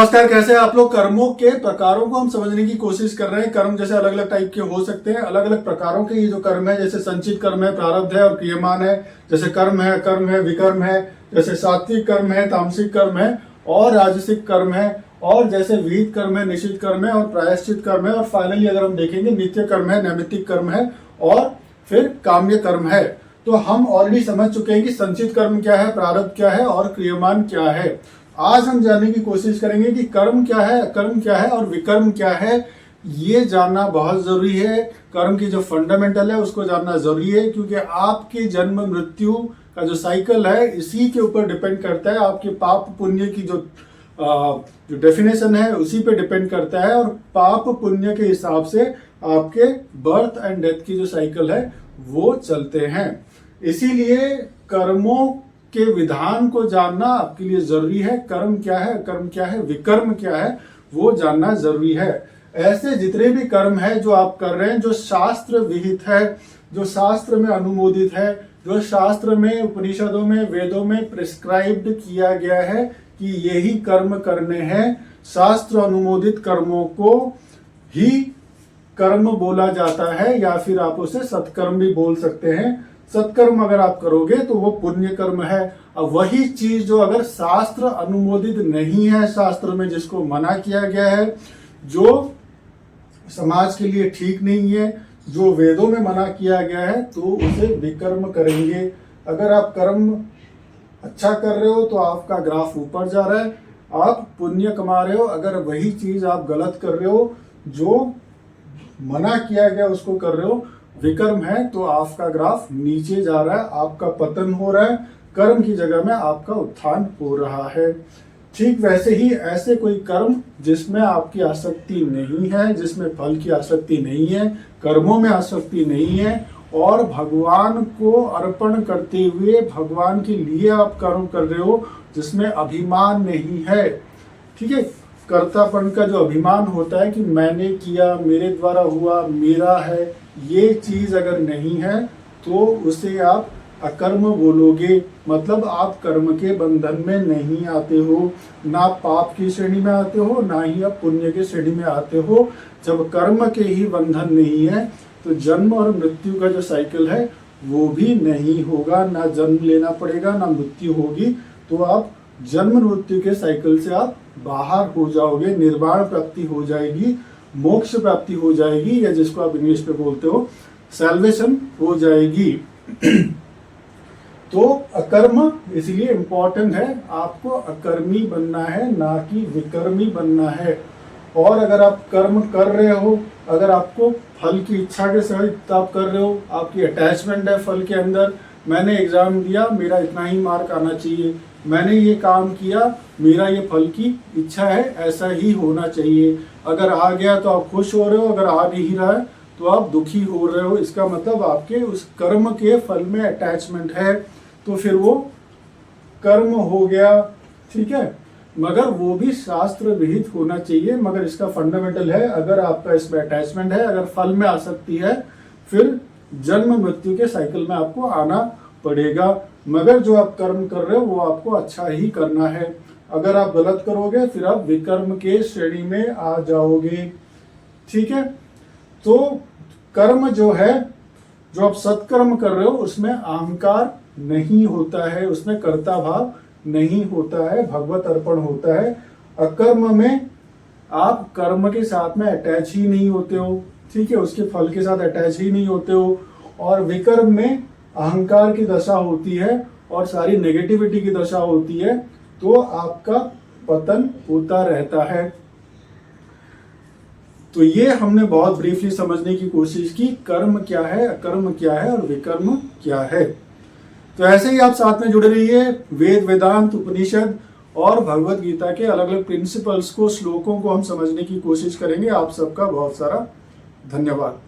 नमस्कार, कैसे हैं आप लोग। कर्मों के प्रकारों को हम समझने की कोशिश कर रहे हैं। कर्म जैसे अलग अलग टाइप के हो सकते हैं, अलग अलग प्रकारों के ये जो कर्म है, जैसे संचित कर्म है, प्रारब्ध है और क्रियमान है। जैसे कर्म है, कर्म है, विकर्म है। जैसे सात्विक कर्म है, तामसिक कर्म है और राजसिक कर्म है। और जैसे विहित कर्म है, निषिद्ध कर्म है और प्रायश्चित कर्म है। और फाइनली अगर हम देखेंगे नित्य कर्म है, नैमित्तिक कर्म है और फिर काम्य कर्म है। तो हम ऑलरेडी समझ चुके हैं कि संचित कर्म क्या है, प्रारब्ध क्या है और क्रियमान क्या है। आज हम जानने की कोशिश करेंगे कि कर्म क्या है, अकर्म क्या है और विकर्म क्या है। ये जानना बहुत जरूरी है। कर्म की जो फंडामेंटल है उसको जानना जरूरी है, क्योंकि आपके जन्म मृत्यु का जो साइकिल है इसी के ऊपर डिपेंड करता है। आपके पाप पुण्य की जो डेफिनेशन है उसी पे डिपेंड करता है, और पाप पुण्य के हिसाब से आपके बर्थ एंड डेथ की जो साइकिल है वो चलते हैं। इसीलिए कर्मों के विधान को जानना आपके लिए जरूरी है। कर्म क्या है, कर्म क्या है, विकर्म क्या है, वो जानना जरूरी है। ऐसे जितने भी कर्म है जो आप कर रहे हैं, जो शास्त्र विहित है, जो शास्त्र में अनुमोदित है, जो शास्त्र में, उपनिषदों में, वेदों में प्रिस्क्राइब्ड किया गया है कि यही कर्म करने हैं, शास्त्र अनुमोदित कर्मों को ही कर्म बोला जाता है, या फिर आप उसे सत्कर्म भी बोल सकते हैं। सत्कर्म अगर आप करोगे तो वो पुण्य कर्म है। अब वही चीज जो अगर शास्त्र अनुमोदित नहीं है, शास्त्र में जिसको मना किया गया है, जो समाज के लिए ठीक नहीं है, जो वेदों में मना किया गया है, तो उसे विकर्म करेंगे। अगर आप कर्म अच्छा कर रहे हो तो आपका ग्राफ ऊपर जा रहा है, आप पुण्य कमा रहे हो। अगर वही चीज आप गलत कर रहे हो, जो मना किया गया उसको कर रहे हो, विकर्म है, तो आपका ग्राफ नीचे जा रहा है, आपका पतन हो रहा है। कर्म की जगह में आपका उत्थान हो रहा है। ठीक वैसे ही ऐसे कोई कर्म जिसमें आपकी आसक्ति नहीं है, जिसमें फल की आसक्ति नहीं है, कर्मों में आसक्ति नहीं है, और भगवान को अर्पण करते हुए भगवान के लिए आप कर्म कर रहे हो, जिसमें अभिमान नहीं है। ठीक है, कर्तापन का जो अभिमान होता है कि मैंने किया, मेरे द्वारा हुआ, मेरा है, ये चीज अगर नहीं है तो उसे आप अकर्म बोलोगे। मतलब आप कर्म के बंधन में नहीं आते हो, ना पाप की श्रेणी में आते हो, ना ही आप पुण्य की श्रेणी में आते हो। जब कर्म के ही बंधन नहीं है तो जन्म और मृत्यु का जो साइकिल है वो भी नहीं होगा। ना जन्म लेना पड़ेगा, ना मृत्यु होगी। तो आप जन्म मृत्यु के साइकिल से आप बाहर हो जाओगे, निर्वाण प्राप्ति हो जाएगी, मोक्ष प्राप्ति हो जाएगी, या जिसको आप इंग्लिश में बोलते हो सैल्वेशन हो जाएगी। तो अकर्म इसलिए इंपॉर्टेंट है, आपको अकर्मी बनना है, ना कि विकर्मी बनना है। और अगर आप कर्म कर रहे हो, अगर आपको फल की इच्छा के सहित आप कर रहे हो, आपकी अटैचमेंट है फल के अंदर, मैंने एग्जाम दिया, मेरा इतना ही मार्क आना चाहिए, मैंने ये काम किया, मेरा ये फल की इच्छा है, ऐसा ही होना चाहिए। अगर आ गया तो आप खुश हो रहे हो, अगर आ नहीं रहा है तो आप दुखी हो रहे हो। इसका मतलब आपके उस कर्म के फल में अटैचमेंट है, तो फिर वो कर्म हो गया। ठीक है, मगर वो भी शास्त्र विहित होना चाहिए। मगर इसका फंडामेंटल है, अगर आपका इसमें अटैचमेंट है, अगर फल में आसक्ति है, फिर जन्म मृत्यु के साइकिल में आपको आना पड़ेगा। मगर जो आप कर्म कर रहे हो वो आपको अच्छा ही करना है। अगर आप गलत करोगे फिर आप विकर्म के श्रेणी में आ जाओगे। ठीक है, तो कर्म जो है, जो आप सत्कर्म कर रहे हो, उसमें अहंकार नहीं होता है, उसमें कर्ता भाव नहीं होता है, भगवत अर्पण होता है। अकर्म में आप कर्म के साथ में अटैच ही नहीं होते हो। ठीक है, उसके फल के साथ अटैच ही नहीं होते हो। और विकर्म में अहंकार की दशा होती है और सारी नेगेटिविटी की दशा होती है, तो आपका पतन होता रहता है। तो ये हमने बहुत ब्रीफली समझने की कोशिश की, कर्म क्या है, अकर्म क्या है और विकर्म क्या है। तो ऐसे ही आप साथ में जुड़े रहिए। वेद, वेदांत, उपनिषद और भगवत गीता के अलग अलग प्रिंसिपल्स को, श्लोकों को हम समझने की कोशिश करेंगे। आप सबका बहुत सारा धन्यवाद।